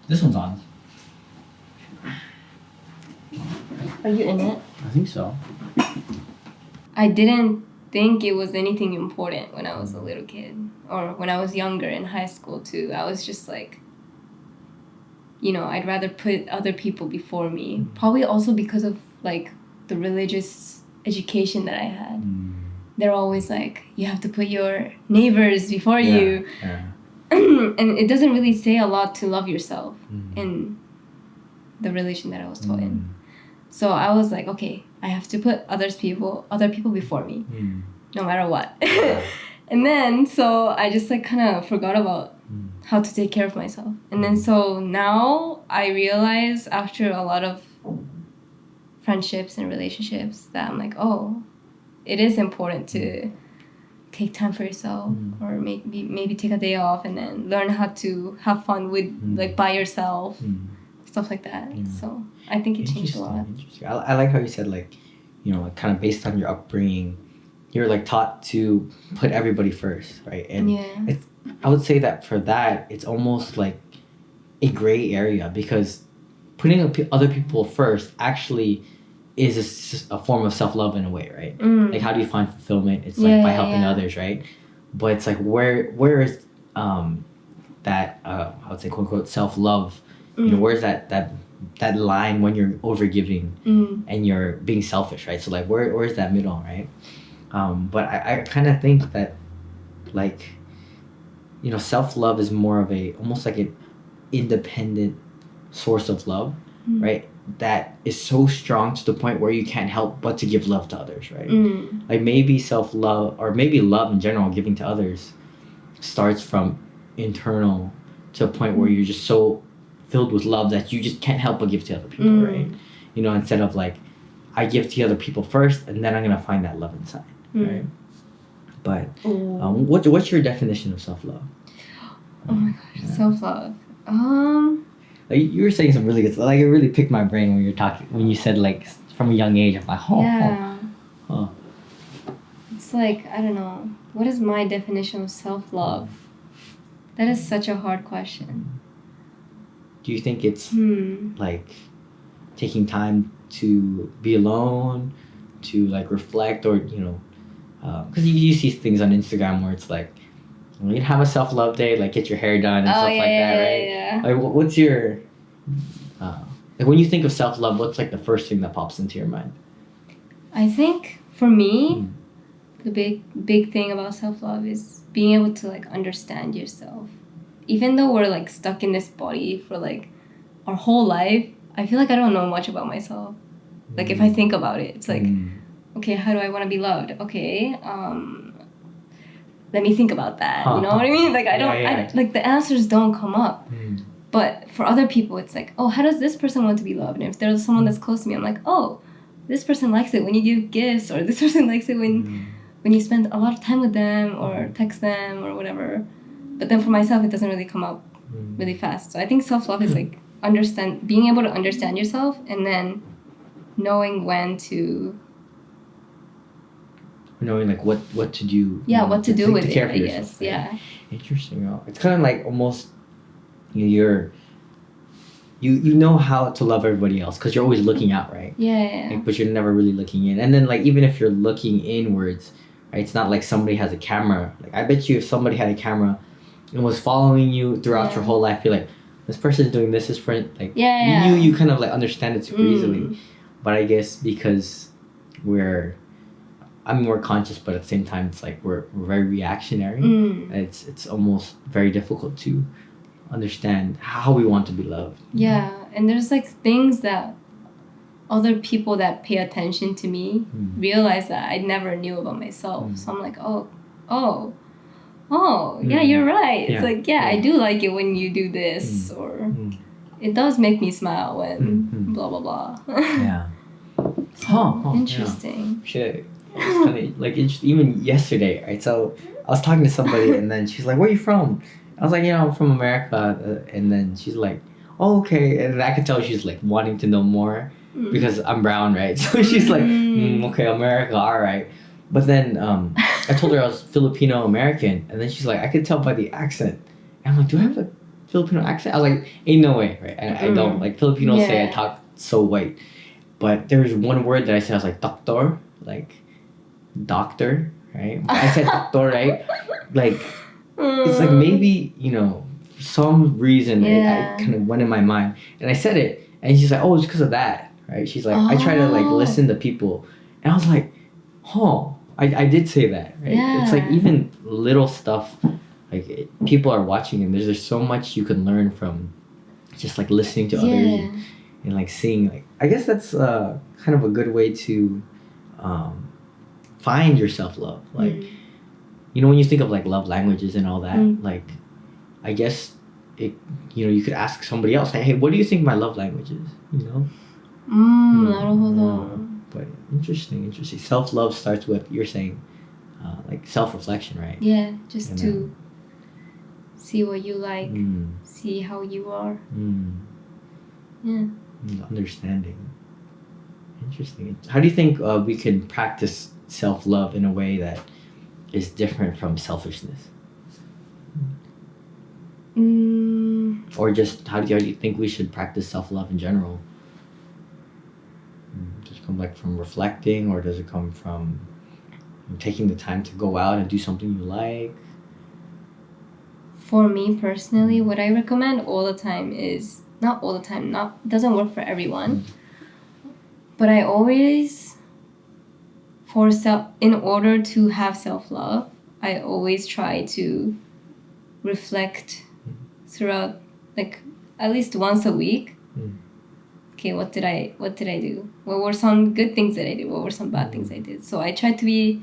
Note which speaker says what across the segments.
Speaker 1: This one's on.
Speaker 2: Are you in it?
Speaker 1: I think so.
Speaker 2: I didn't think it was anything important when I was a little kid, or when I was younger in high school too. I was just like, I'd rather put other people before me. Probably also because of like the religious education that I had. They're always like, you have to put your neighbors before you.
Speaker 1: Yeah.
Speaker 2: And it doesn't really say a lot to love yourself in the religion that I was taught in. So I was like, okay, I have to put other people before me, no matter what. And then, so I just like kind of forgot about how to take care of myself. And then so now I realize after a lot of friendships and relationships that I'm like, oh, it is important to take time for yourself, or maybe take a day off and then learn how to have fun with like by yourself, stuff like that. So I think it changed a lot.
Speaker 1: Interesting. I like how you said like, like kind of based on your upbringing, you're like taught to put everybody first, right? And I would say that for that, it's almost like a gray area, because putting other people first actually is a form of self-love in a way, right? Like, how do you find fulfillment? It's like by helping others, right? But it's like where is that I would say quote unquote self-love? Where's that line when you're overgiving and you're being selfish, right? So like where's that middle, right? But I kind of think that like, self-love is more of almost like an independent source of love, right? That is so strong to the point where you can't help but to give love to others, right? Like maybe self-love, or maybe love in general, giving to others, starts from internal to a point where you're just so filled with love that you just can't help but give to other people, right? Instead of like, I give to other people first and then I'm gonna find that love inside, right? But what's your definition of self-love?
Speaker 2: Oh my gosh, self-love.
Speaker 1: Like, you were saying some really good stuff. Like, it really picked my brain when you said like from a young age. I'm like,
Speaker 2: It's like, I don't know. What is my definition of self-love? That is such a hard question.
Speaker 1: Do you think it's like taking time to be alone, to like reflect, or because you see things on Instagram where it's like, you have a self-love day, like get your hair done and stuff like that, right?
Speaker 2: Yeah.
Speaker 1: Like, what's your like when you think of self-love, what's like the first thing that pops into your mind?
Speaker 2: I think for me, the big thing about self-love is being able to like understand yourself. Even though we're like stuck in this body for like our whole life, I feel like I don't know much about myself. Like if I think about it, it's like, okay, how do I want to be loved? Okay, let me think about that. You know what I mean? Like I like the answers don't come up. But for other people, it's like, oh, how does this person want to be loved? And if there's someone that's close to me, I'm like, oh, this person likes it when you give gifts, or this person likes it when you spend a lot of time with them or text them or whatever. But then for myself, it doesn't really come up really fast. So I think self-love is like being able to understand yourself, and then knowing when to...
Speaker 1: Knowing like what to do.
Speaker 2: Yeah, what to do with it,
Speaker 1: I
Speaker 2: guess. Right? Yeah.
Speaker 1: Interesting. It's kind of like almost you know how to love everybody else because you're always looking out, right?
Speaker 2: Yeah.
Speaker 1: Like, but you're never really looking in. And then like even if you're looking inwards, right? It's not like somebody has a camera. Like I bet you if somebody had a camera and was following you throughout your whole life, you're like, this person's doing this for like you kind of like understand it super easily. But I guess because I'm more conscious, but at the same time, it's like we're very reactionary. It's almost very difficult to understand how we want to be loved.
Speaker 2: Yeah, and there's like things that other people that pay attention to me realize that I never knew about myself. So I'm like, yeah, you're right. It's like, I do like it when you do this, or it does make me smile when blah blah blah. Interesting.
Speaker 1: Shit. It's kind of like even yesterday, right? So I was talking to somebody, and then she's like, "Where are you from?" I was like, "I'm from America," and then she's like, "Oh, okay," and I could tell she's like wanting to know more because I'm brown, right? So she's like, "Okay, America, all right." But then I told her I was Filipino American, and then she's like, "I could tell by the accent." And I'm like, "Do I have a Filipino accent? I was like, ain't no way, right? I don't. Like, Filipinos say I talk so white. But there was one word that I said, I was like, doctor, like, doctor, right? But I said doctor, right? Like, it's like maybe, for some reason, I kind of went in my mind. And I said it, and she's like, oh, it's because of that, right? She's like, I try to, like, listen to people. And I was like, I did say that, right? Yeah. It's like even little stuff, like, people are watching, and there's so much you can learn from just, like, listening to others and, like, seeing, like, I guess that's kind of a good way to find your self-love. Like, when you think of, like, love languages and all that, like, I guess you could ask somebody else, hey, what do you think my love language is? But interesting. Self-love starts with, you're saying, like, self-reflection, right?
Speaker 2: Yeah, just to see what you like, see how you are. Yeah.
Speaker 1: Understanding. Interesting. How do you think we can practice self-love in a way that is different from selfishness? Or just how do you think we should practice self-love in general? Does it come, like, from reflecting, or does it come from taking the time to go out and do something you like?
Speaker 2: For me personally, what I recommend all the time is, not all the time, doesn't work for everyone, but I always, in order to have self-love, I always try to reflect throughout, like, at least once a week. Okay, what did I do? What were some good things that I did? What were some bad things I did? So I try to be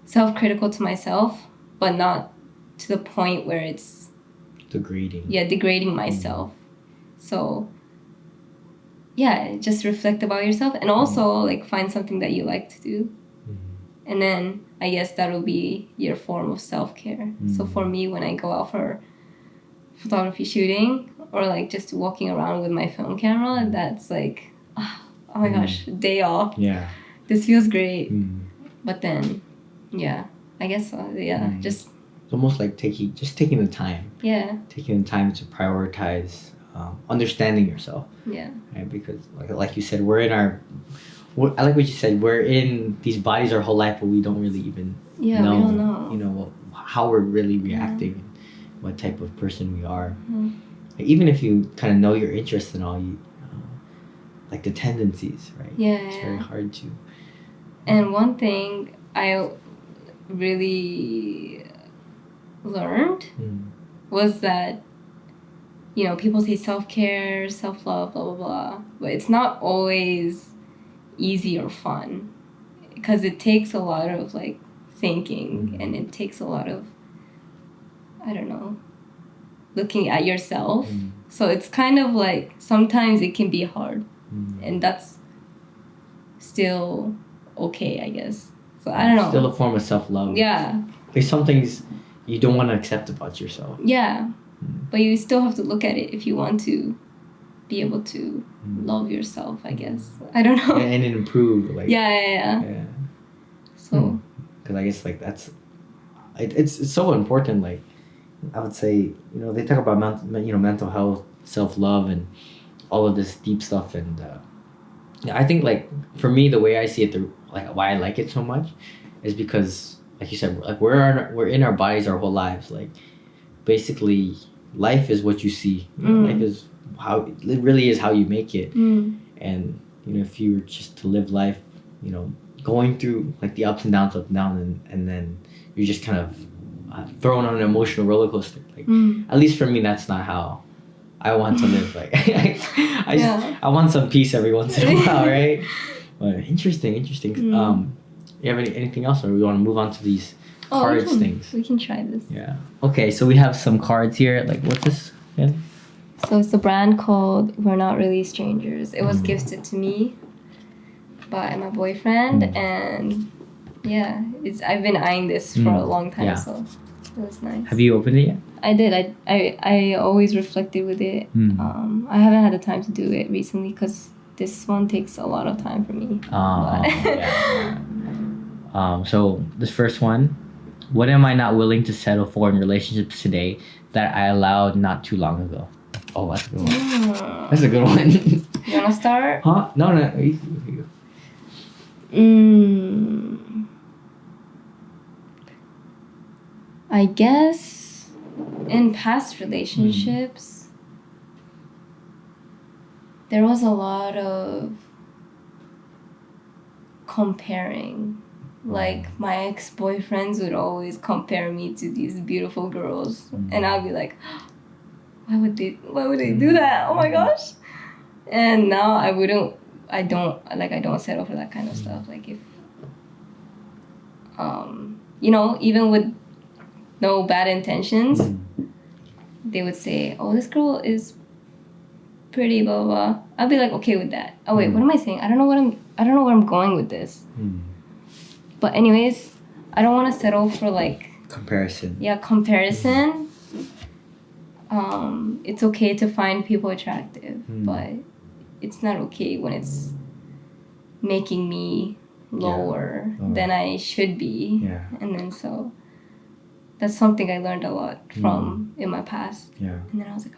Speaker 2: self-critical to myself, but not to the point where it's degrading myself. So just reflect about yourself, and also like find something that you like to do, and then I guess that'll be your form of self-care. So for me, when I go out for photography shooting, or like just walking around with my film camera, that's like, oh my gosh, day off.
Speaker 1: Yeah.
Speaker 2: This feels great. But then, I guess so. Just.
Speaker 1: It's almost like taking the time.
Speaker 2: Yeah.
Speaker 1: Taking the time to prioritize understanding yourself.
Speaker 2: Yeah.
Speaker 1: Right? Because like you said, I like what you said. We're in these bodies our whole life, but we don't really even know.
Speaker 2: We don't know.
Speaker 1: How we're really reacting. What type of person we are. Like, even if you kind of know your interests and all, you like the tendencies, right? It's very hard to.
Speaker 2: And one thing I really learned was that, people say self-care, self-love, blah blah blah, but it's not always easy or fun, because it takes a lot of, like, thinking, and it takes a lot of, I don't know, looking at yourself. So it's kind of like sometimes it can be hard, and that's still okay, I guess. So I don't know.
Speaker 1: Still a form of self-love.
Speaker 2: Yeah.
Speaker 1: There's some things you don't want to accept about yourself.
Speaker 2: Yeah. But you still have to look at it if you want to be able to love yourself, I guess. I don't know.
Speaker 1: And improve. Like,
Speaker 2: yeah. So.
Speaker 1: Because I guess, like, it's so important. Like, I would say, they talk about mental health, self-love, and all of this deep stuff. And I think, like, for me, the way I see it, like, why I like it so much is because, like you said, like, we're in our bodies our whole lives. Like, basically, life is what you see. Life is it really is how you make it. And if you were just to live life, going through, like, the ups and downs, and then you're just kind of thrown on an emotional roller coaster. Like, at least for me, that's not how I want to live. Like, I want some peace every once in a while, right? But interesting. You have anything else, or we want to move on to these cards things?
Speaker 2: We can try this.
Speaker 1: Yeah. Okay, so we have some cards here. Like, what's this again?
Speaker 2: So it's a brand called We're Not Really Strangers. It was gifted to me by my boyfriend, and I've been eyeing this for a long time, so it was nice.
Speaker 1: Have you opened it yet?
Speaker 2: I did. I always reflected with it. I haven't had the time to do it recently because this one takes a lot of time for me. So this first one, what am I not willing to settle for in relationships today
Speaker 1: that I allowed not too long ago. Oh, that's a good one. That's a good one.
Speaker 2: You wanna start?
Speaker 1: Huh? No.
Speaker 2: I guess in past relationships, there was a lot of comparing. Like, my ex-boyfriends would always compare me to these beautiful girls. And I'd be like, why would they do that? Oh my gosh. And now I don't settle for that kind of stuff. Like, if even with no bad intentions, they would say, oh, this girl is pretty, blah blah blah. I'll be like, okay with that. Oh wait, what am I saying? I don't know where I'm going with this. But anyways, I don't want to settle for like
Speaker 1: comparison.
Speaker 2: Yeah, comparison. It's okay to find people attractive, but it's not okay when it's making me lower than I should be.
Speaker 1: Yeah.
Speaker 2: And then so that's something I learned a lot from in my past.
Speaker 1: Yeah.
Speaker 2: And then I was like,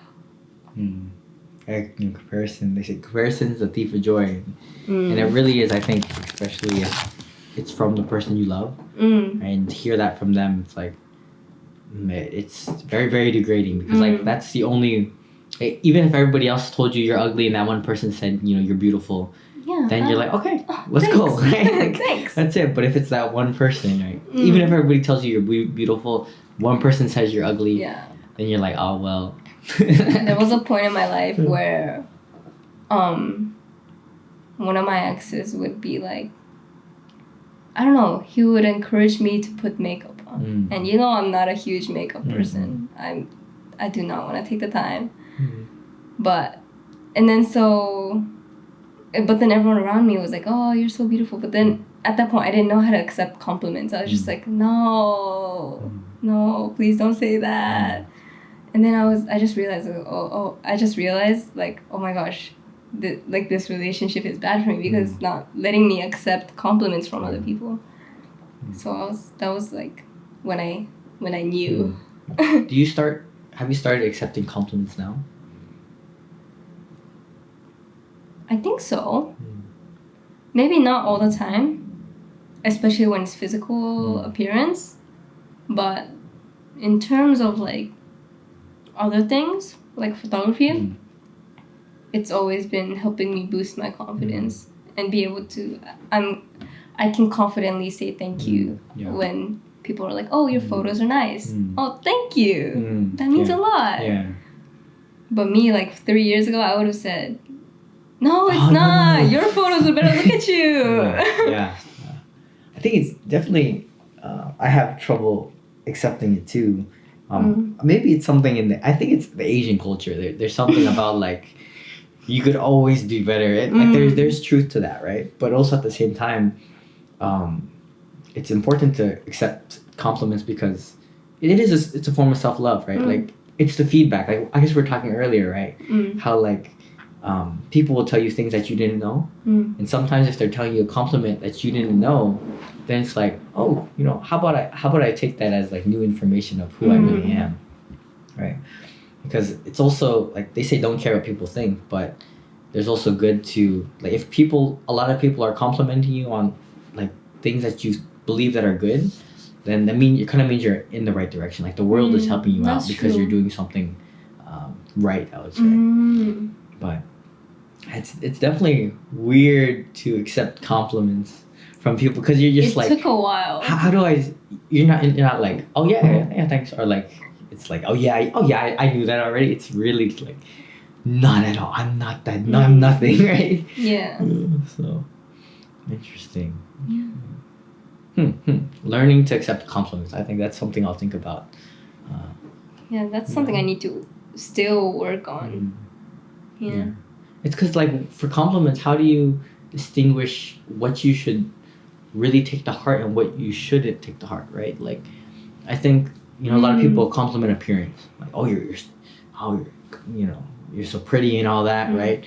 Speaker 1: In comparison, they say comparison is a thief of joy, and it really is. I think, especially if it's from the person you love, and to hear that from them, it's like it's very, very degrading because like that's the only. Even if everybody else told you you're ugly and that one person said you're beautiful, then you're like, okay, let's go. Right? Like,
Speaker 2: thanks.
Speaker 1: That's it. But if it's that one person, right? Even if everybody tells you you're beautiful, one person says you're ugly, then you're like, oh well.
Speaker 2: There was a point in my life where one of my exes would be like, I don't know, he would encourage me to put makeup on. And I'm not a huge makeup person. I do not want to take the time. But then everyone around me was like, oh, you're so beautiful. But then at that point I didn't know how to accept compliments. I was just like, no, please don't say that. And then I just realized like, oh my gosh, this relationship is bad for me because it's not letting me accept compliments from other people. So that was like when I knew.
Speaker 1: Have you started accepting compliments now?
Speaker 2: I think so. Maybe not all the time, especially when it's physical appearance, but in terms of like other things like photography, it's always been helping me boost my confidence and be able to I can confidently say thank you when people are like, oh, your photos are nice. Oh, thank you. That means a lot. But me, like 3 years ago, I would have said, no, it's not. No. Your photos are better. Look at you.
Speaker 1: I think it's definitely I have trouble accepting it too. Maybe it's something I think it's the Asian culture. There's something about like you could always do better. Like there's truth to that, right? But also at the same time, it's important to accept compliments because it's a form of self-love, right? Like it's the feedback. Like I guess we were talking earlier, right? How like people will tell you things that you didn't know, and sometimes if they're telling you a compliment that you didn't know, then it's like, oh, how about I take that as like new information of who I really am, right? Because it's also like they say don't care what people think, but there's also good to like if a lot of people are complimenting you on like things that you believe that are good, then it kind of means you're in the right direction. Like the world is helping you out because you're doing something right, I would say. But it's definitely weird to accept compliments from people because you're just like.
Speaker 2: It took a while.
Speaker 1: How do I? You're not like, oh yeah, thanks, or like it's like, oh yeah, I knew that already. It's really like not at all. I'm not that. No, I'm nothing, right?
Speaker 2: Yeah.
Speaker 1: So interesting. Yeah. Learning to accept compliments. I think that's something I'll think about.
Speaker 2: That's something I need to still work on. Yeah.
Speaker 1: It's because like for compliments, how do you distinguish what you should really take to heart and what you shouldn't take to heart, right? Like I think a lot of people compliment appearance, like you're so pretty and all that, right?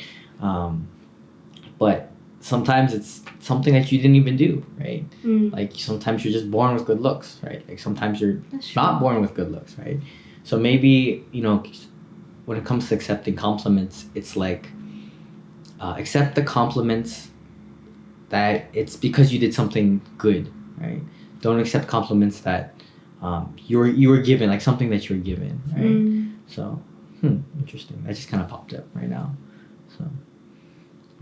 Speaker 1: But sometimes it's something that you didn't even do, right? Like sometimes you're just born with good looks, right? Like sometimes you're not born with good looks, right? So maybe, you know, when it comes to accepting compliments, it's like accept the compliments that it's because you did something good, right? Don't accept compliments that you were given, like something that you were given, right? So, interesting. That just kind of popped up right now. So,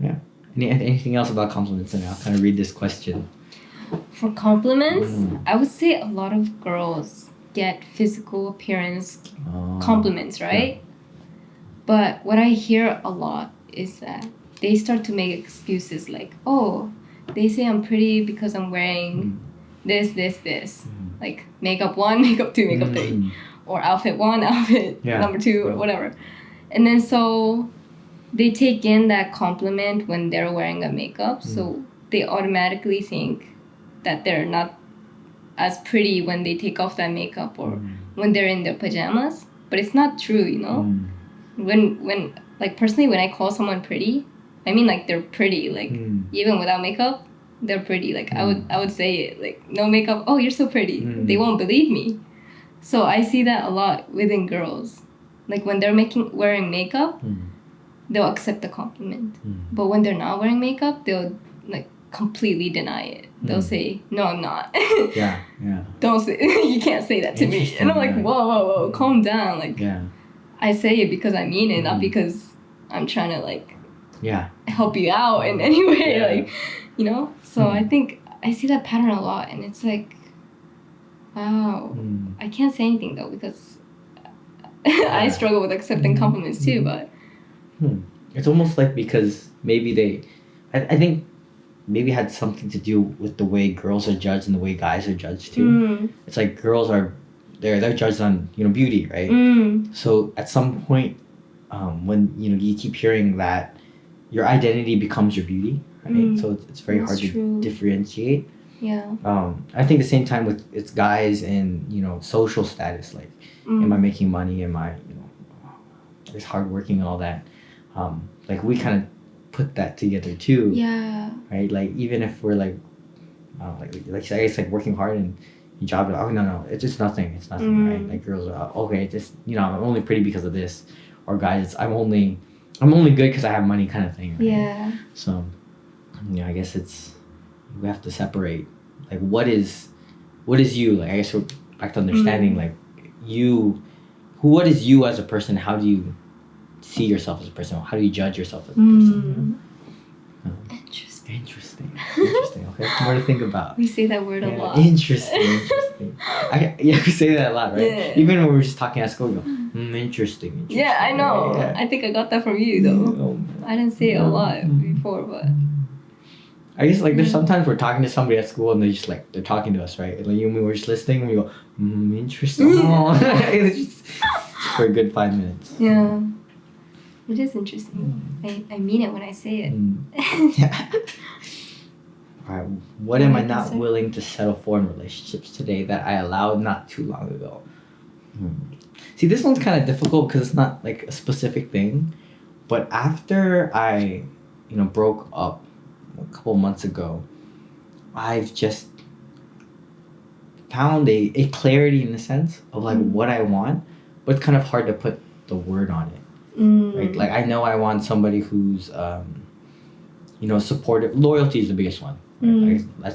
Speaker 1: yeah. Anything else about compliments? And I'll kind of read this question.
Speaker 2: For compliments, I would say a lot of girls get physical appearance compliments, right? Yeah. But what I hear a lot is that they start to make excuses like, oh, they say I'm pretty because I'm wearing this. Like makeup 1, makeup 2, makeup 3. Or outfit 1, outfit number 2, or whatever. And then so they take in that compliment when they're wearing a makeup. So they automatically think that they're not as pretty when they take off that makeup or when they're in their pajamas. But it's not true, you know? When like personally when I call someone pretty, I mean like they're pretty, like even without makeup, they're pretty. Like I would say it, like no makeup, oh you're so pretty. They won't believe me. So I see that a lot within girls. Like when they're wearing makeup, they'll accept the compliment. But when they're not wearing makeup, they'll like completely deny it. They'll say, no, I'm not.
Speaker 1: Yeah.
Speaker 2: Don't say, you can't say that to me. And I'm like, whoa, calm down. Like, I say it because I mean it, not because I'm trying to like help you out in any way. Like, you know? So I think I see that pattern a lot, and it's like, wow. I can't say anything though because I struggle with accepting compliments too, but
Speaker 1: it's almost like because maybe I think maybe had something to do with the way girls are judged and the way guys are judged too. It's like girls are they're judged on, you know, beauty, right? So at some point when you keep hearing that your identity becomes your beauty, right? So it's very hard to differentiate. I think the same time with it's guys and, you know, social status, like am I making money, am I, you know, just hardworking and all that, like we kind of put that together too, right? Like even if we're like I guess like working hard and your job, like, oh no, it's nothing, right? Like girls are okay, just, you know, I'm only pretty because of this, or guys, I'm only good because I have money, kind of thing, right? So I guess we have to separate like what is you, like I guess we're back to understanding like what is you as a person, how do you see yourself as a person, how do you judge yourself as a person, you know? Interesting. Okay, more to think about.
Speaker 2: We say that word a lot.
Speaker 1: Interesting. We say that a lot, right? Even when we were just talking at school, we go, interesting.
Speaker 2: Yeah, I know. I think I got that from you though. I didn't say it a lot before, but
Speaker 1: I guess like there's sometimes we're talking to somebody at school and they just like they're talking to us, right? And like you and me, we're just listening and we go, interesting. It's just for a good 5 minutes.
Speaker 2: Yeah. It is interesting. I mean it when I say it.
Speaker 1: Alright, what am I not willing to settle for in relationships today that I allowed not too long ago? See, this one's kind of difficult because it's not like a specific thing. But after I, you know, broke up a couple months ago, I've just found a clarity in the sense of like what I want, but it's kind of hard to put the word on it. Right? Like I know I want somebody who's you know, supportive. Loyalty is the biggest one, right? Like,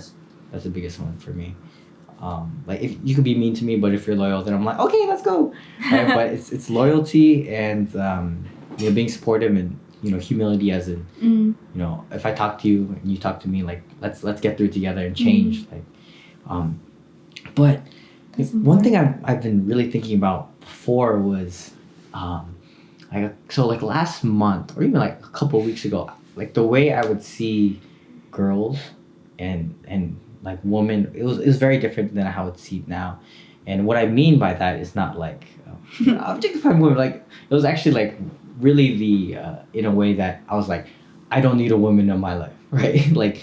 Speaker 1: that's the biggest one for me. Like if you could be mean to me, but if you're loyal, then I'm like, okay, let's go, right? But it's loyalty and you know, being supportive, and you know, humility, as in you know, if I talk to you and you talk to me, like let's get through it together and change. Like but one thing I've been really thinking about before was like last month or even like a couple of weeks ago, like the way I would see girls and like women, it was very different than how I would see it now. And what I mean by that is not like objectifying women. Like it was actually like really the in a way that I was like, I don't need a woman in my life, right? Like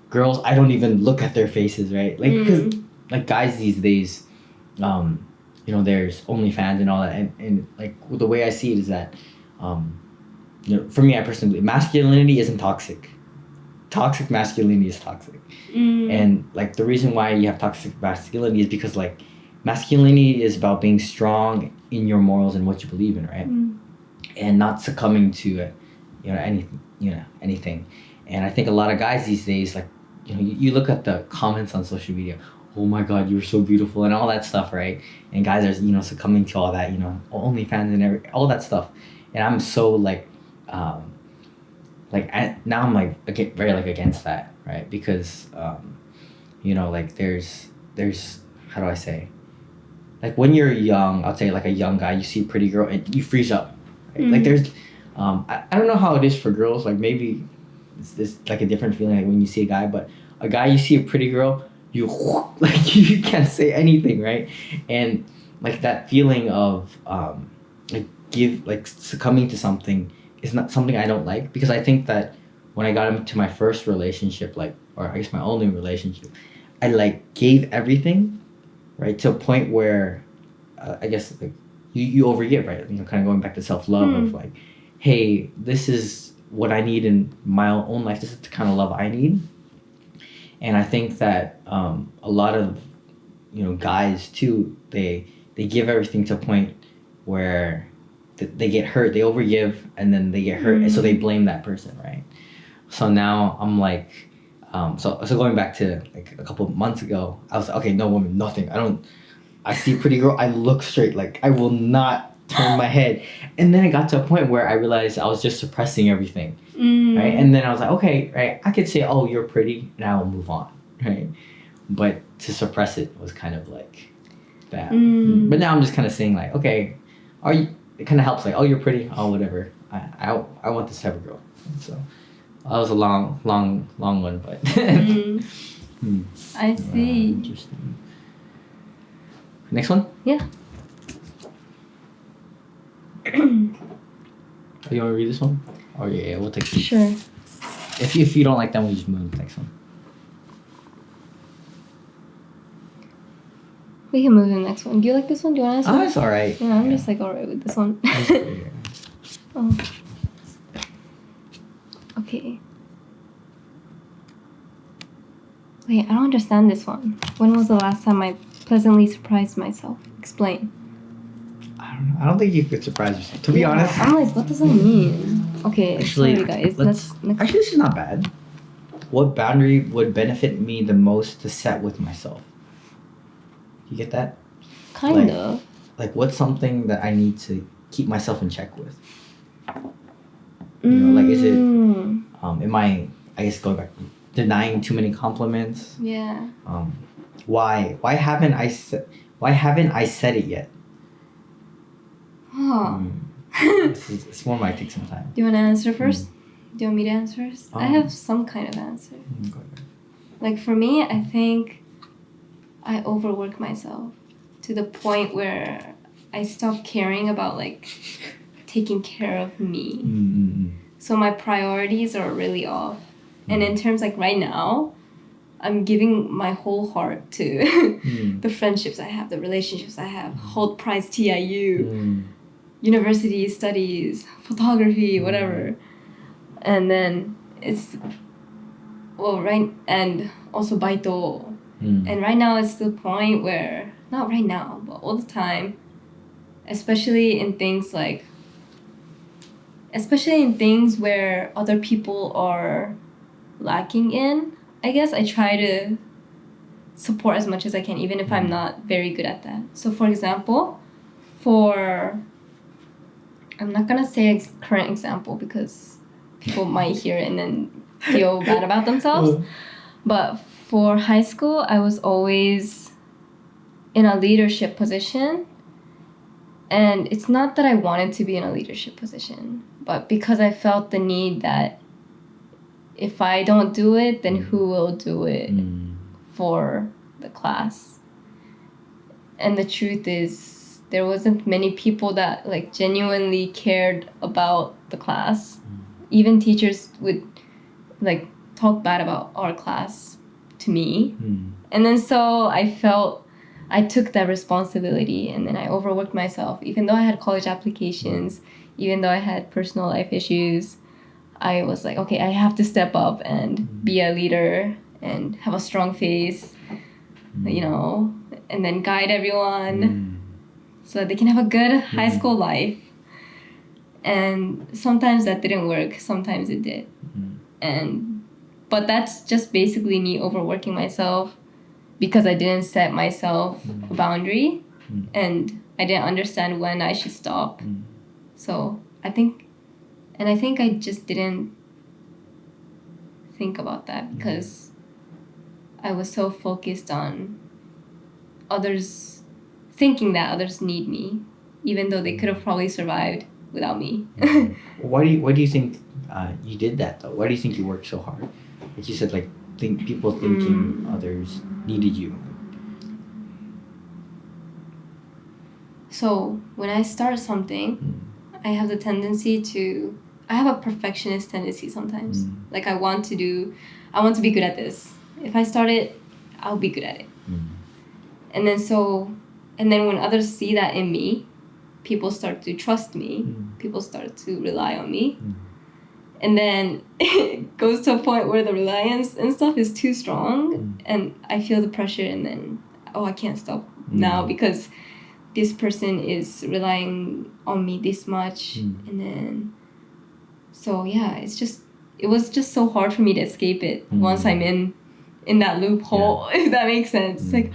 Speaker 1: girls, I don't even look at their faces, right? Like because like guys these days, you know, there's OnlyFans and all that, and like the way I see it is that, you know, for me, I personally, masculinity isn't toxic. Toxic masculinity is toxic, and like the reason why you have toxic masculinity is because like masculinity is about being strong in your morals and what you believe in, right? And not succumbing to anything. And I think a lot of guys these days, like, you look at the comments on social media, oh my god, you're so beautiful and all that stuff, right? And guys are succumbing to all that, OnlyFans and all that stuff. And I'm so like now I'm like very like against that, right? Because like there's how do I say, like when you're young, I'll say like a young guy, you see a pretty girl and you freeze up, right? Like there's I don't know how it is for girls, like maybe it's like a different feeling like when you see a guy, but a guy, you see a pretty girl, you like you can't say anything, right? And like that feeling of like succumbing to something is not something I don't like, because I think that when I got into my first relationship, like, or I guess my only relationship, I like gave everything, right, to a point where I guess like you overgive, right? Kind of going back to self-love of like, hey, this is what I need in my own life. This is the kind of love I need. And I think that a lot of guys too, they give everything to a point where they get hurt, they overgive, and then they get hurt, and so they blame that person, right? So now I'm like, so going back to like a couple of months ago, I was like, okay, no woman, nothing. I see a pretty girl, I look straight, like I will not turn my head. And then it got to a point where I realized I was just suppressing everything, right? And then I was like, okay, right, I could say, oh, you're pretty, and I'll move on, right? But to suppress it was kind of like that. But now I'm just kind of saying like, okay, it kind of helps, like, oh, you're pretty, oh, whatever. I want this type of girl. So that was a long one, but
Speaker 2: I see.
Speaker 1: Interesting. Next one?
Speaker 2: Yeah.
Speaker 1: You want to read this one? Oh yeah, we'll take it.
Speaker 2: Sure.
Speaker 1: If you don't like that one, we just move to the next one.
Speaker 2: We can move to the next one. Do you like this one? Do you want to answer?
Speaker 1: Oh, it's alright.
Speaker 2: Yeah, I'm just like alright with this one. Oh. Okay. Wait, I don't understand this one. When was the last time I pleasantly surprised myself? Explain.
Speaker 1: I don't know. I don't think you could surprise yourself. To be honest.
Speaker 2: I'm like, what does that mean? Okay,
Speaker 1: actually,
Speaker 2: sorry guys.
Speaker 1: Actually, this is not bad. What boundary would benefit me the most to set with myself? You get that?
Speaker 2: Kinda.
Speaker 1: Like what's something that I need to keep myself in check with? Like is it am I guess going back, denying too many compliments?
Speaker 2: Yeah.
Speaker 1: Why haven't I said it yet?
Speaker 2: Huh.
Speaker 1: This one might take some time.
Speaker 2: Do you want to answer first? Do you want me to answer first? I have some kind of answer. Like for me, I think I overwork myself to the point where I stop caring about like taking care of me. So my priorities are really off. And in terms like right now, I'm giving my whole heart to the friendships I have, the relationships I have, Holt Prize TIU, university studies, photography, whatever. And then and also baito. And right now it's the point where, not right now, but all the time, especially in things where other people are lacking in, I guess I try to support as much as I can, even if I'm not very good at that. So for example, I'm not gonna say a current example because people might hear it and then feel bad about themselves. But for high school, I was always in a leadership position. And it's not that I wanted to be in a leadership position, but because I felt the need that if I don't do it, then who will do it for the class? And the truth is, there wasn't many people that like genuinely cared about the class. Even teachers would like talk bad about our class to me. And then so I felt I took that responsibility, and then I overworked myself. Even though I had college applications, even though I had personal life issues, I was like, okay, I have to step up and be a leader and have a strong face, and then guide everyone so that they can have a good high school life. And sometimes that didn't work. Sometimes it did. But that's just basically me overworking myself because I didn't set myself a boundary and I didn't understand when I should stop. So I think I just didn't think about that because I was so focused on others, thinking that others need me, even though they could have probably survived without me.
Speaker 1: Why do you think you did that though? Why do you think you worked so hard? Like you said, like people thinking others needed you.
Speaker 2: So when I start something, I have the tendency I have a perfectionist tendency sometimes. Like I want to be good at this. If I start it, I'll be good at it. And then when others see that in me, people start to trust me. People start to rely on me. And then it goes to a point where the reliance and stuff is too strong. And I feel the pressure and then, I can't stop now because this person is relying on me this much. And then, so yeah, it was just so hard for me to escape it once I'm in that loophole, if that makes sense. It's like,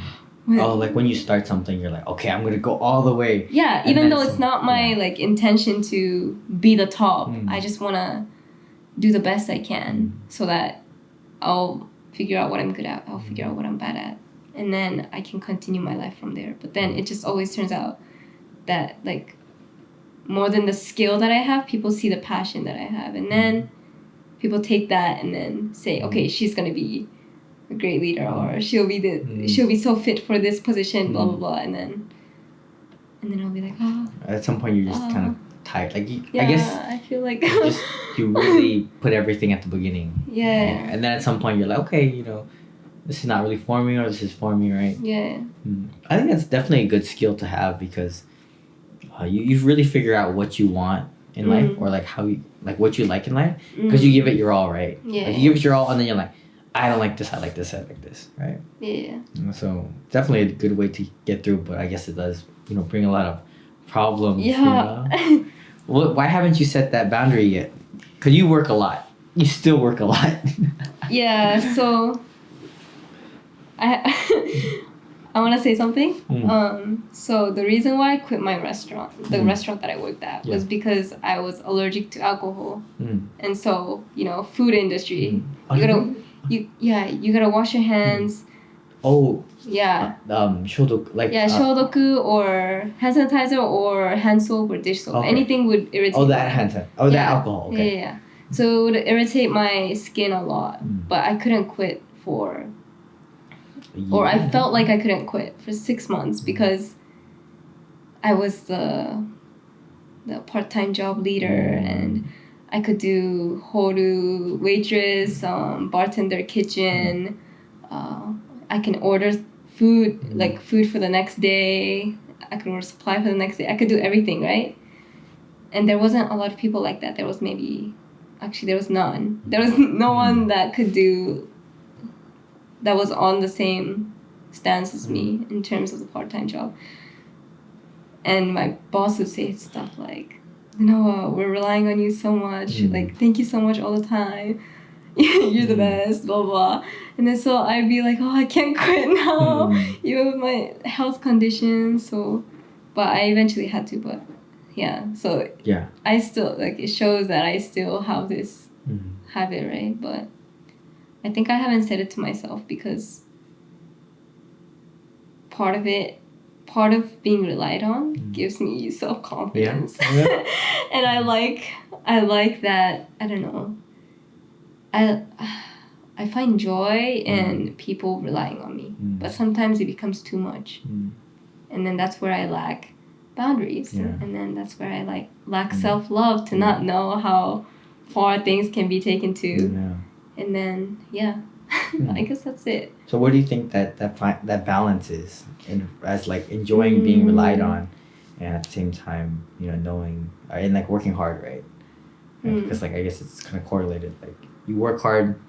Speaker 1: like when you start something, you're like, okay, I'm gonna go all the way.
Speaker 2: Yeah, even though it's not my like intention to be the top, I just wanna do the best I can so that I'll figure out what I'm good at. I'll figure out what I'm bad at, and then I can continue my life from there. But then it just always turns out that like more than the skill that I have, people see the passion that I have, and then people take that and then say, okay, she's gonna be a great leader, or she'll be so fit for this position, blah blah blah, and then I'll be like,
Speaker 1: At some point, you're just kind of tired. Like
Speaker 2: I guess I feel like
Speaker 1: you really put everything at the beginning.
Speaker 2: Yeah.
Speaker 1: And then at some point, you're like, okay, this is not really for me, or this is for me, right?
Speaker 2: Yeah.
Speaker 1: I think that's definitely a good skill to have because you really figure out what you want in life, or like what you like in life, because you give it your all, right?
Speaker 2: Yeah.
Speaker 1: Like you give it your all, and then you're like, I don't like this, I like this, I like this, right?
Speaker 2: Yeah.
Speaker 1: So definitely a good way to get through, but I guess it does, bring a lot of problems.
Speaker 2: Yeah.
Speaker 1: Why haven't you set that boundary yet? Because you work a lot. You still work a lot.
Speaker 2: Yeah, so I want to say something. So the reason why I quit my restaurant, the restaurant that I worked at, was because I was allergic to alcohol. And so, food industry, you gotta wash your hands.
Speaker 1: Oh.
Speaker 2: Yeah.
Speaker 1: Shodoku, like. Yeah,
Speaker 2: shodoku or hand sanitizer or hand soap or dish soap. Okay. Anything would irritate.
Speaker 1: Oh, that hand sanitizer. Oh, that alcohol. Okay.
Speaker 2: Yeah. So it would irritate my skin a lot, but I couldn't quit or I felt like I couldn't quit for 6 months because I was the part-time job leader and I could do horu, waitress, bartender, kitchen. I can order food, like food for the next day. I could order supply for the next day. I could do everything, right? And there wasn't a lot of people like that. There was none. There was no one that could do, that was on the same stance as me in terms of the part-time job. And my boss would say stuff like, we're relying on you so much. Like, thank you so much all the time. You're the best, blah, blah. And then so I'd be like, I can't quit now, even with my health condition. So, but I eventually had to, but yeah. So yeah, I still, like, it shows that I still have this habit, right? But I think I haven't said it to myself because part of being relied on gives me self-confidence. Yeah. And I like that, I don't know. I find joy in people relying on me, but sometimes it becomes too much, and then that's where I lack boundaries, and then that's where I lack self-love to not know how far things can be taken to, and then I guess that's it.
Speaker 1: So what do you think that balance is, as like enjoying being relied on, and at the same time knowing and like working hard, right? Because like I guess it's kind of correlated, like. You work hard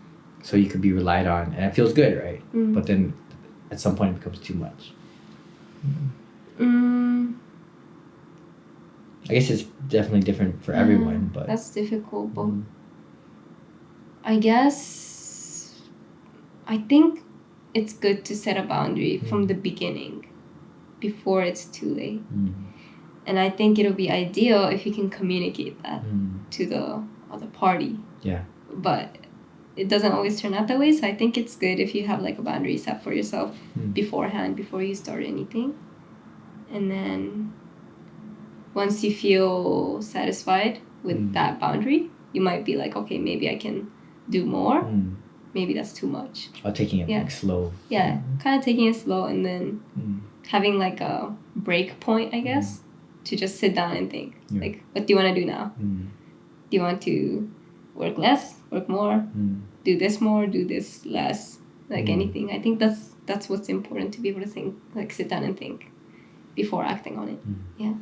Speaker 1: so you could be relied on, and it feels good, right? But then at some point it becomes too much. I guess it's definitely different for everyone, but
Speaker 2: that's difficult. But I guess I think it's good to set a boundary from the beginning, before it's too late. And I think it'll be ideal if you can communicate that to the other party.
Speaker 1: Yeah.
Speaker 2: But it doesn't always turn out that way, so I think it's good if you have like a boundary set for yourself beforehand, before you start anything. And then once you feel satisfied with that boundary, you might be like, okay, maybe I can do more. Maybe that's too much.
Speaker 1: Or taking it like slow.
Speaker 2: Yeah, kind of taking it slow, and then having like a break point, I guess, to just sit down and think. Like, what do you want to do now? Do you want to work less, work more, do this more, do this less? Like anything. I think that's what's important, to be able to think, like sit down and think before acting on it. Yeah.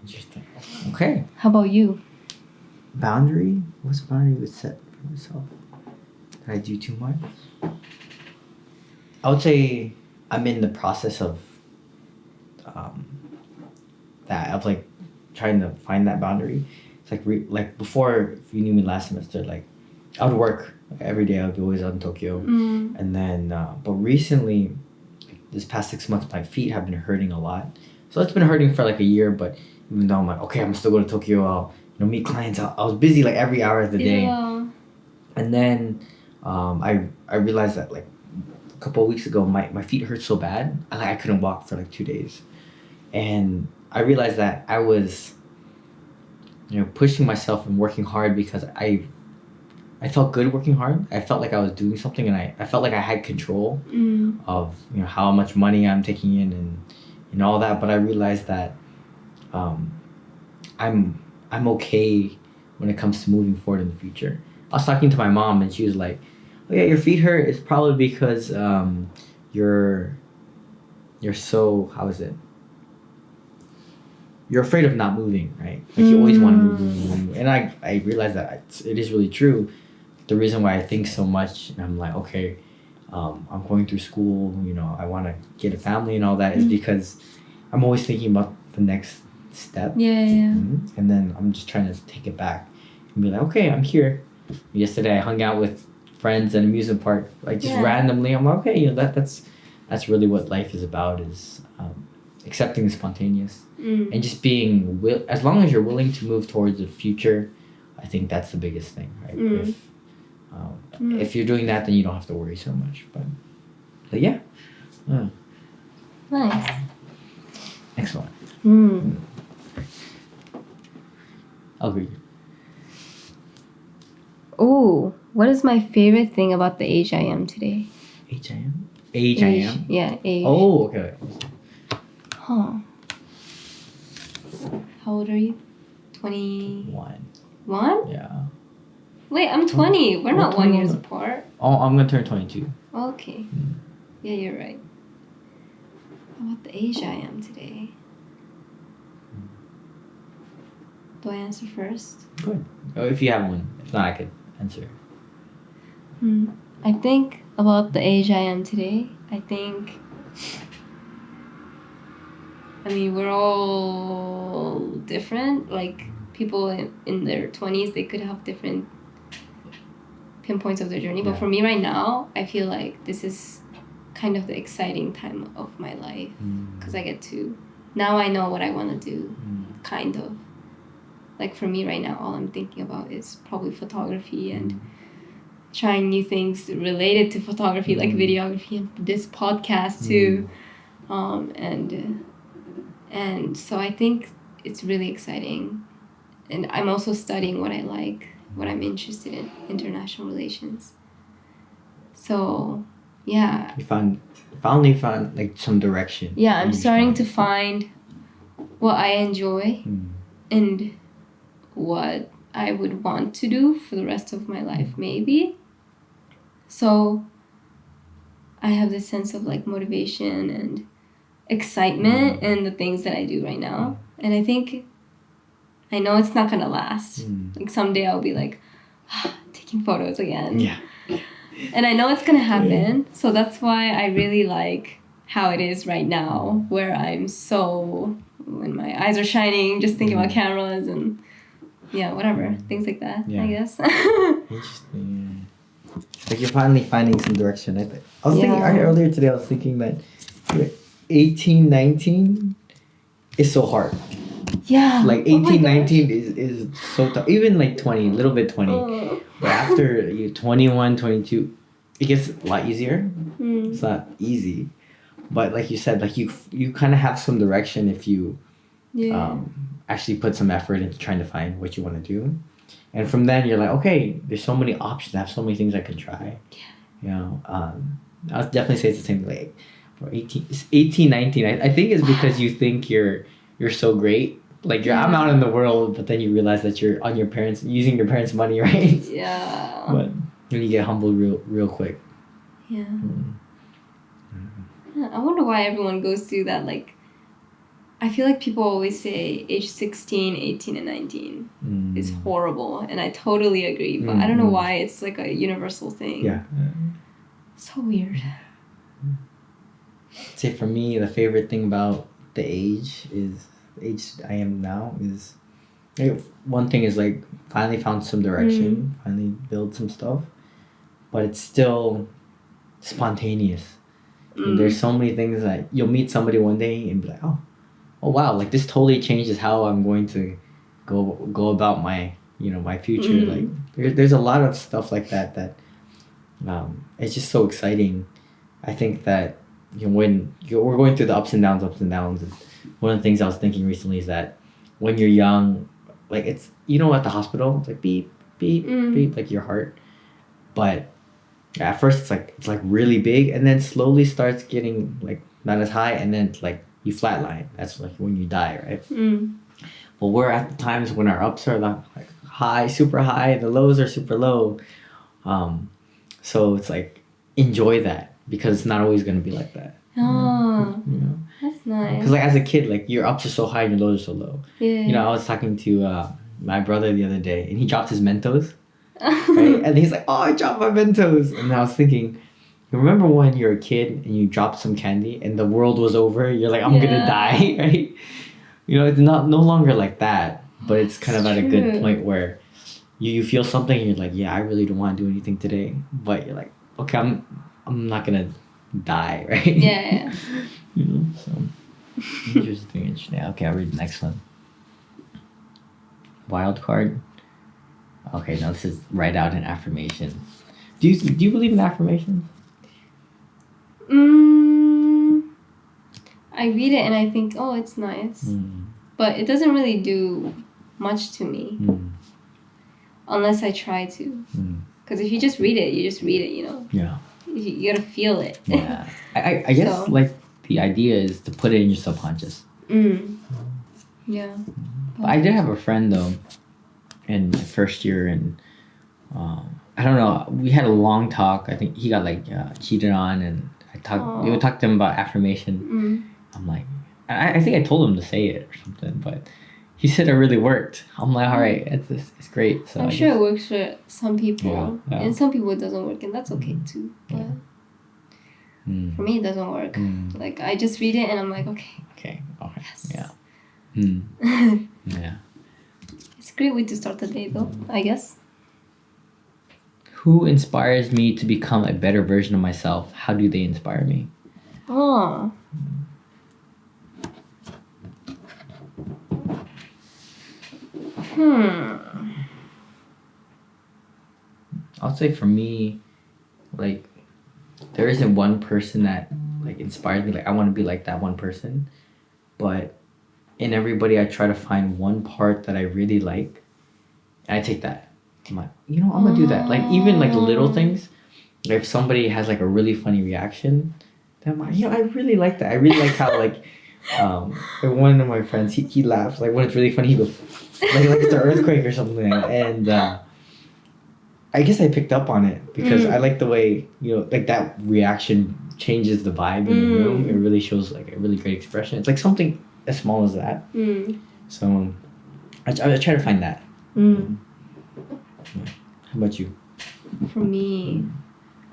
Speaker 1: Interesting. Okay.
Speaker 2: How about you?
Speaker 1: Boundary? What's a boundary would set for myself? Did I do too much? I would say I'm in the process of that, of like trying to find that boundary. It's like like before, if you knew me last semester, like I would work every day. I would be always out in Tokyo, and then but recently, this past 6 months, my feet have been hurting a lot. So it's been hurting for like a year. But even though I'm like, okay, I'm still going to Tokyo. I'll meet clients. I was busy like every hour of the day, and then I realized that like a couple of weeks ago, my feet hurt so bad, I couldn't walk for like 2 days, and I realized that I was pushing myself and working hard because I felt good working hard. I felt like I was doing something, and I felt like I had control of how much money I'm taking in and all that. But I realized that I'm okay when it comes to moving forward in the future. I was talking to my mom, and she was like, "Oh yeah, your feet hurt. It's probably because you're so, how is it? You're afraid of not moving, right? Like you always want to move. And I realized that it is really true. The reason why I think so much, and I'm like, okay, I'm going through school, I want to get a family and all that, is because I'm always thinking about the next step.
Speaker 2: Yeah.
Speaker 1: And then I'm just trying to take it back and be like, okay, I'm here. Yesterday I hung out with friends at an amusement park, like just randomly. I'm like, okay, that's really what life is about, is accepting the spontaneous and just being as long as you're willing to move towards the future. I think that's the biggest thing, right? If you're doing that, then you don't have to worry so much. But yeah.
Speaker 2: Nice.
Speaker 1: Excellent. I'll agree.
Speaker 2: Oh, what is my favorite thing about the age I am today?
Speaker 1: Age I am? Age I am?
Speaker 2: Yeah, age.
Speaker 1: Oh, okay.
Speaker 2: Huh. How old are you? 21?
Speaker 1: Yeah.
Speaker 2: Wait, I'm 20. We're not 1 year apart.
Speaker 1: Oh, I'm gonna turn 22.
Speaker 2: Okay. Yeah, you're right. How about the age I am today? Do I answer first?
Speaker 1: Good. Oh, if you have one. If not, I could answer.
Speaker 2: I think about the age I am today. We're all different. Like, people in their 20s, they could have different pinpoints of their journey. But for me right now, I feel like this is kind of the exciting time of my life. Because I get to... Now I know what I want to do, kind of. Like, for me right now, all I'm thinking about is probably photography and trying new things related to photography, like videography and this podcast too. And so I think it's really exciting. And I'm also studying what I like, what I'm interested in, international relations. So, yeah.
Speaker 1: You finally found like some direction.
Speaker 2: Yeah, I'm starting to find what I enjoy and what I would want to do for the rest of my life, maybe. So I have this sense of like motivation and excitement in the things that I do right now. And I know it's not gonna last. Like someday I'll be like taking photos again.
Speaker 1: Yeah.
Speaker 2: And I know it's gonna happen. So that's why I really like how it is right now, where I'm so, when my eyes are shining, just thinking about cameras and whatever, things like that, I guess.
Speaker 1: Interesting. Like you're finally finding some direction. I was thinking earlier today. I was thinking that 18, 19 is so hard.
Speaker 2: Yeah.
Speaker 1: Like 18, 19 is so tough. Even like 20, a little bit 20. But after you 21, 22, it gets a lot easier. It's not easy. But like you said, like you kind of have some direction if you actually put some effort into trying to find what you want to do. And from then you're like, okay, there's so many options. I have so many things I can try. You know, I would definitely say it's the same. Like, for 18, 19, I think it's because you think you're so great. Like I'm out in the world, but then you realize that you're on using your parents' money, right?
Speaker 2: Yeah.
Speaker 1: But then you get humbled real quick.
Speaker 2: Yeah. I wonder why everyone goes through that. Like, I feel like people always say age 16, 18, and 19 is horrible. And I totally agree. But I don't know why it's like a universal thing.
Speaker 1: Yeah.
Speaker 2: So weird.
Speaker 1: I'd say for me, the favorite thing about the age I am now is, one thing is like finally found some direction, finally build some stuff. But it's still spontaneous. And there's so many things that you'll meet somebody one day and be like, oh wow, like this totally changes how I'm going to go about my my future. Like there's a lot of stuff like that it's just so exciting. I think that when we're going through the ups and downs, and one of the things I was thinking recently is that when you're young, like it's at the hospital, it's like beep beep beep, like your heart, but at first it's like really big, and then slowly starts getting like not as high, and then like you flatline. That's like when you die, right? But we're at the times when our ups are like high, super high, the lows are super low. So it's like enjoy that, because it's not always gonna be like that.
Speaker 2: Oh, that's nice.
Speaker 1: Because like as a kid, like your ups are so high and your lows are so low. I was talking to my brother the other day, and he dropped his Mentos. Right? And he's like, oh, I dropped my Mentos. And I was thinking, you remember when you were a kid and you dropped some candy and the world was over? You're like, I'm gonna die, right? It's no longer like that, but it's kind of at a good point where you feel something and you're like, yeah, I really don't want to do anything today. But you're like, okay, I'm not gonna die, right?
Speaker 2: Yeah.
Speaker 1: So interesting. Okay, I'll read the next one. Wild card. Okay, now this is write out an affirmation. Do you believe in affirmations?
Speaker 2: I read it and I think, oh, it's nice. But it doesn't really do much to me. Unless I try to. Because if you just read it, Yeah. You gotta feel it.
Speaker 1: Yeah. I guess like the idea is to put it in your subconscious.
Speaker 2: Yeah.
Speaker 1: But I did have a friend though in my first year, and I don't know, we had a long talk. I think he got like cheated on, and we would talk to him about affirmation. I'm like, I think I told him to say it or something, but he said it really worked. I'm like, all right, it's great. So
Speaker 2: I'm sure it works for some people, and some people it doesn't work, and that's okay too. But for me, it doesn't work. Like I just read it and I'm like, okay.
Speaker 1: Okay.
Speaker 2: Yes.
Speaker 1: Yeah. Yeah.
Speaker 2: It's a great way to start the day, though, I guess.
Speaker 1: Who inspires me to become a better version of myself? How do they inspire me?
Speaker 2: Oh.
Speaker 1: I'll say for me, like, there isn't one person that like inspires me. Like I want to be like that one person, but in everybody I try to find one part that I really like, and I take that. I'm like, I'm gonna do that. Like even like little things. Like, if somebody has like a really funny reaction, then I'm like, I really like that. I really like how like one of my friends he laughs like when it's really funny. He goes like it's an earthquake or something, and I guess I picked up on it because I like the way like that reaction changes the vibe in the room. It really shows like a really great expression. It's like something as small as that. So I try to find that. How about you?
Speaker 2: For me,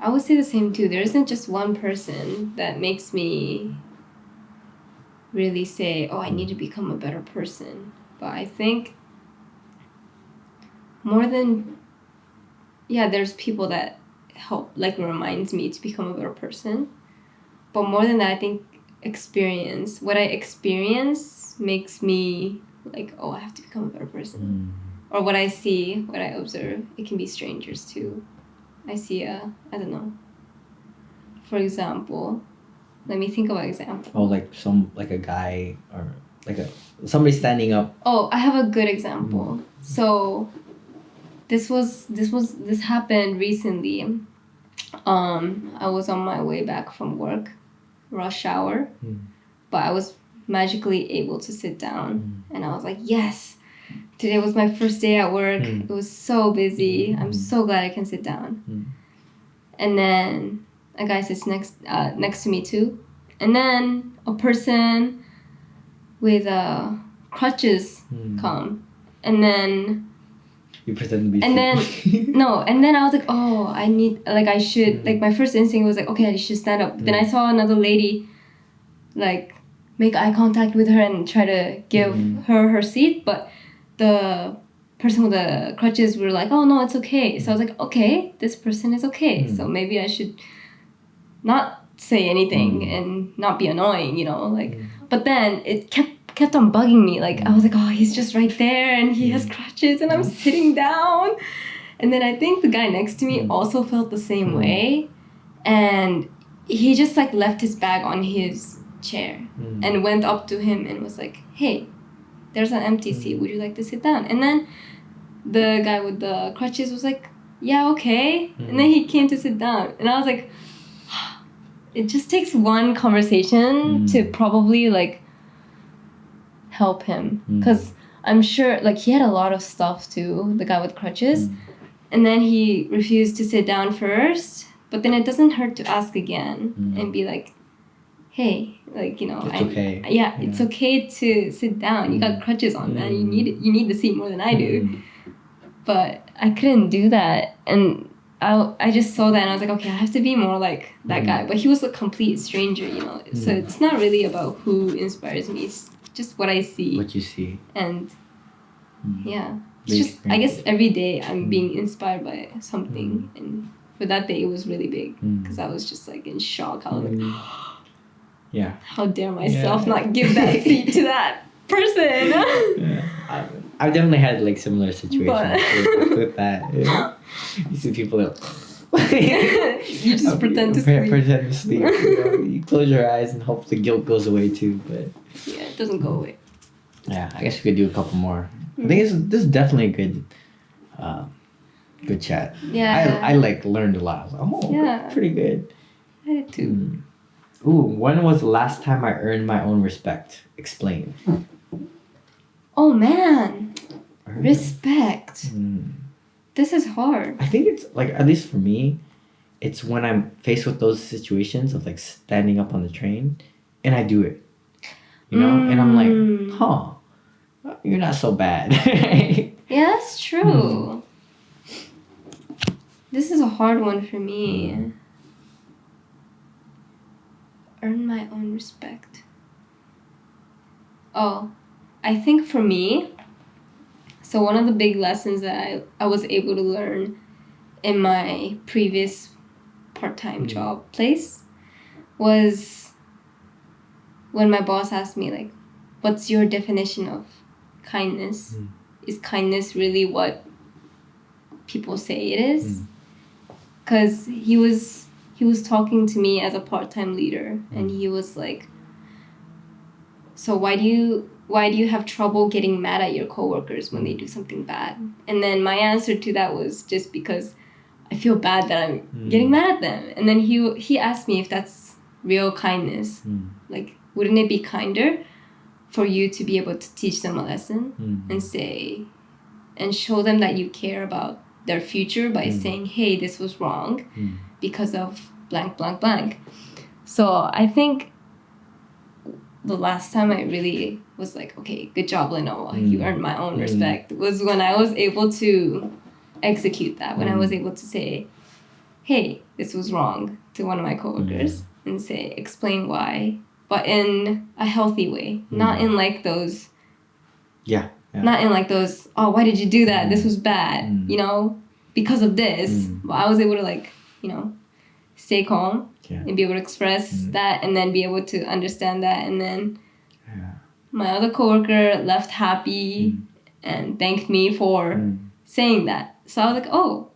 Speaker 2: I would say the same too. There isn't just one person that makes me really say, oh, I need to become a better person. But I think more than, there's people that help, like, reminds me to become a better person. But more than that, I think what I experience makes me like, oh, I have to become a better person. Or what I see, what I observe, it can be strangers too. I see I don't know. For example, let me think of an example.
Speaker 1: Oh, like a guy or somebody standing up.
Speaker 2: Oh, I have a good example. So this happened recently. I was on my way back from work, rush hour, but I was magically able to sit down, and I was like, yes, today was my first day at work. It was so busy. I'm so glad I can sit down. And then a guy sits next to me too, and then a person with crutches come, and then
Speaker 1: you pretend to be
Speaker 2: and then no, and then I was like, oh, I should, like, my first instinct was like, okay, I should stand up. But then I saw another lady like make eye contact with her and try to give her seat, but the person with the crutches were like, oh no, it's okay. So I was like, okay, this person is okay, so maybe I should not say anything and not be annoying, like. But then it kept on bugging me. Like, I was like, oh, he's just right there and he has crutches and I'm sitting down. And then I think the guy next to me also felt the same way, and he just like left his bag on his chair and went up to him and was like, hey, there's an empty seat, would you like to sit down? And then the guy with the crutches was like, yeah, okay. And then he came to sit down, and I was like, it just takes one conversation to probably like help him, because I'm sure like he had a lot of stuff too, the guy with crutches, and then he refused to sit down first, but then it doesn't hurt to ask again and be like, hey, like,
Speaker 1: it's okay.
Speaker 2: It's okay to sit down. You got crutches on, man. You need the seat more than I do. But I couldn't do that, and I just saw that and I was like, okay, I have to be more like that guy. But he was a complete stranger, so it's not really about who inspires me. It's just what I see.
Speaker 1: What you see.
Speaker 2: And it's just, I guess every day I'm being inspired by something, and for that day it was really big because I was just like in shock. I was like,
Speaker 1: yeah,
Speaker 2: how dare myself not give that seat to that person.
Speaker 1: I've definitely had like similar situations with that. You see people that
Speaker 2: you just pretend to sleep.
Speaker 1: Pretend to sleep. You close your eyes and hope the guilt goes away too, but
Speaker 2: it doesn't go away.
Speaker 1: Yeah, I guess we could do a couple more. I think this is definitely a good chat.
Speaker 2: Yeah,
Speaker 1: I like learned a lot. I was like, pretty good.
Speaker 2: I did too.
Speaker 1: Ooh, when was the last time I earned my own respect? Explain.
Speaker 2: Oh man, respect. This is hard.
Speaker 1: I think it's like, at least for me, it's when I'm faced with those situations of like standing up on the train and I do it, and I'm like, huh, you're not so bad.
Speaker 2: Yeah, that's true. This is a hard one for me. Earn my own respect. Oh, I think for me, so one of the big lessons that I was able to learn in my previous part-time job place was when my boss asked me, like, what's your definition of kindness? Is kindness really what people say it is? Because he was talking to me as a part-time leader, and he was like, so why do you have trouble getting mad at your coworkers when they do something bad? And then my answer to that was just because I feel bad that I'm getting mad at them. And then he asked me if that's real kindness. Like, wouldn't it be kinder for you to be able to teach them a lesson and show them that you care about their future by saying, hey, this was wrong because of blank, blank, blank. So I think the last time I really was like, okay, good job, Lenoa, you earned my own respect, was when I was able to execute that, when I was able to say, hey, this was wrong to one of my coworkers and explain why, but in a healthy way, not in like those.
Speaker 1: Yeah.
Speaker 2: Not in like those, oh, why did you do that? This was bad, you know, because of this. But I was able to like, you know, stay calm and be able to express that and then be able to understand that. And then my other coworker left happy and thanked me for saying that. So I was like, oh,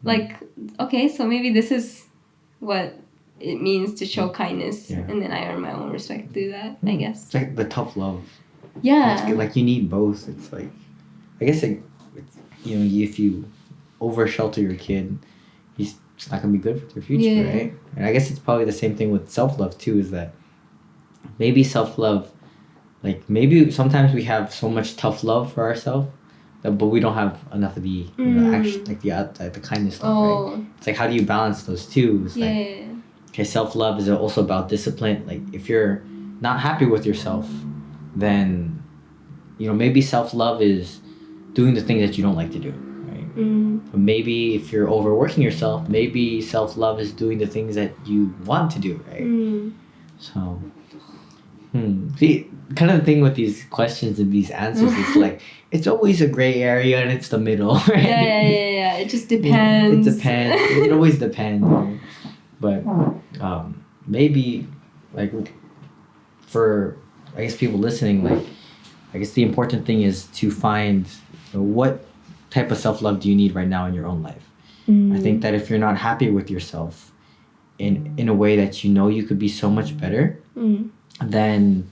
Speaker 2: like, okay, so maybe this is what it means to show kindness. Yeah. And then I earn my own respect through that, I guess.
Speaker 1: It's like the tough love.
Speaker 2: Yeah.
Speaker 1: It's like you need both. It's like, I guess it's, you know, if you over shelter your kid, it's not gonna be good for their future, right? And I guess it's probably the same thing with self-love too, is that maybe self-love, like maybe sometimes we have so much tough love for ourselves, but we don't have enough of the you know, action, like the kindness love, right? It's like, how do you balance those two? It's like, okay, self-love is also about discipline. Like if you're not happy with yourself, then, you know, maybe self-love is doing the things that you don't like to do, right? But maybe if you're overworking yourself, maybe self-love is doing the things that you want to do, right? So, see, kind of the thing with these questions and these answers, it's like, it's always a gray area and it's the middle, right?
Speaker 2: Yeah. It just depends.
Speaker 1: It depends. It always depends, right? But maybe, like, for, I guess, people listening, like, I guess the important thing is to find, you know, what type of self-love do you need right now in your own life. I think that if you're not happy with yourself in a way that you know you could be so much better, then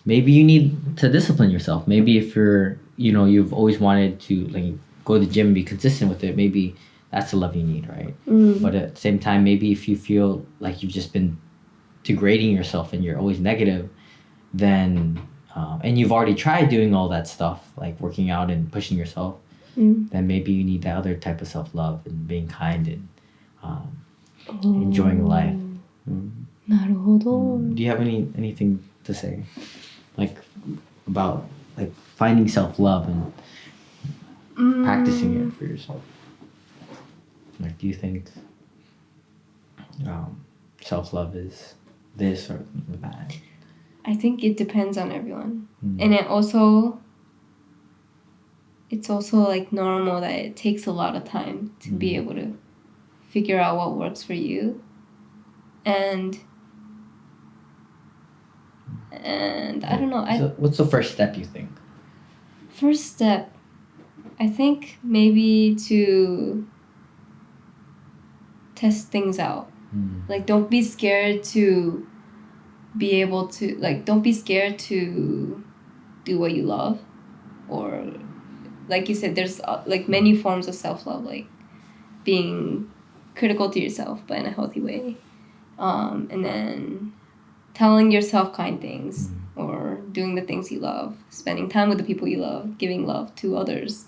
Speaker 1: maybe you need to discipline yourself. Maybe if you're, you know, you've always wanted to like go to the gym and be consistent with it, maybe that's the love you need, right? But at the same time, maybe if you feel like you've just been degrading yourself and you're always negative, then and you've already tried doing all that stuff, like working out and pushing yourself, then maybe you need that other type of self-love and being kind and enjoying life.
Speaker 2: なるほど。
Speaker 1: Do you have anything to say, like, about like finding self-love and practicing it for yourself? Like, do you think self-love is this or that?
Speaker 2: I think it depends on everyone. And it's also like normal that it takes a lot of time to be able to figure out what works for you. And I don't know.
Speaker 1: So what's the first step, you think?
Speaker 2: First step, I think maybe to test things out. Like, don't be scared to be able to, like, don't be scared to do what you love. Or, like you said, there's like many forms of self-love, like being critical to yourself, but in a healthy way. And then telling yourself kind things or doing the things you love, spending time with the people you love, giving love to others.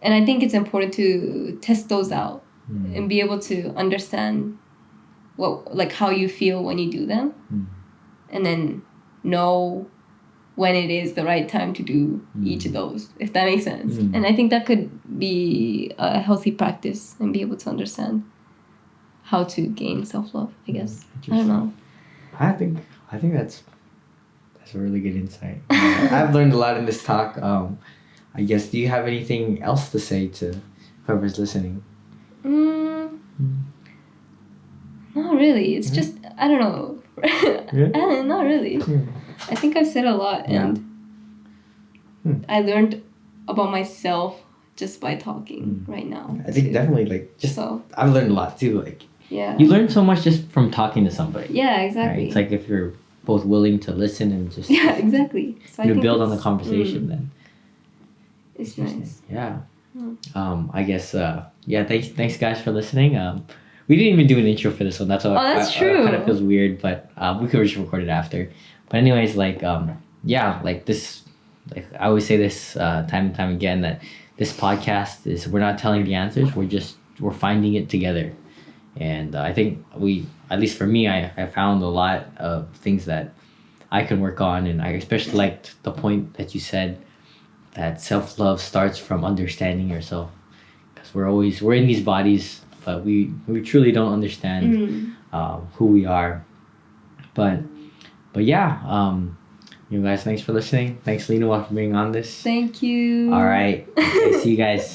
Speaker 2: And I think it's important to test those out and be able to understand like how you feel when you do them, and then know when it is the right time to do each of those, if that makes sense. And I think that could be a healthy practice and be able to understand how to gain self-love, I guess. I don't know.
Speaker 1: I think that's a really good insight. I've learned a lot in this talk. I guess, do you have anything else to say to whoever's listening?
Speaker 2: Not really. It's just, I don't know. Not really. I think I've said a lot, and I learned about myself just by talking right now.
Speaker 1: I think definitely, like, just I've learned a lot too. Like, you learn so much just from talking to somebody.
Speaker 2: Yeah, exactly.
Speaker 1: Right? It's like if you're both willing to listen and just
Speaker 2: exactly. So
Speaker 1: you know, build on the conversation, then
Speaker 2: it's nice.
Speaker 1: Yeah. I guess thanks guys for listening. We didn't even do an intro for this one. That's why
Speaker 2: that's true.
Speaker 1: It kind of feels weird, but we could just record it after. But anyways, like like this, like I always say this time and time again, that this podcast is, we're not telling the answers, we're finding it together. And I think at least for me, I found a lot of things that I can work on, and I especially liked the point that you said that self-love starts from understanding yourself, because we're in these bodies but we truly don't understand who we are. But yeah, you guys, thanks for listening. Thanks, Lena, for being on this.
Speaker 2: Thank you.
Speaker 1: All right. Okay, see you guys.